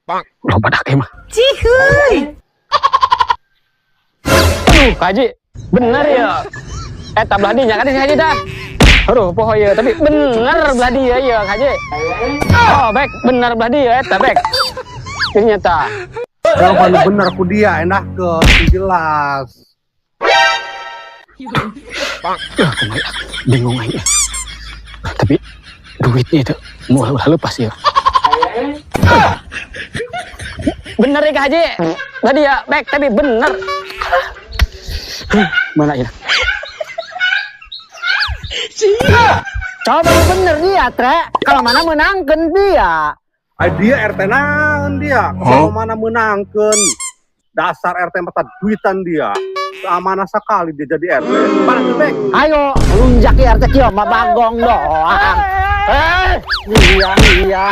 Udah pada mah. Cihuy. Kaji, bener ya. Belah dinya kan Haji dah. Aduh, poho ya, tapi bener belah dia ya Haji. Oh, baik, bener belah dia baik. Ternyata. Kalau paling bener aku dia enak ke jelas. Kemarin bingung aja. Tapi duitnya itu mau lepas ya. Bener ya Haji. Tadi ya, baik, tapi bener. Mana ya? Coba bener dia, Tre. Kalau mana menangkan dia. Dia RT naon dia, kalau mana menangkan. Dasar RT mata duitan dia. Amanah sekali dia jadi RT. Mana Bek? Ayo, lunjak RT kieu mah bagong doang. Iya.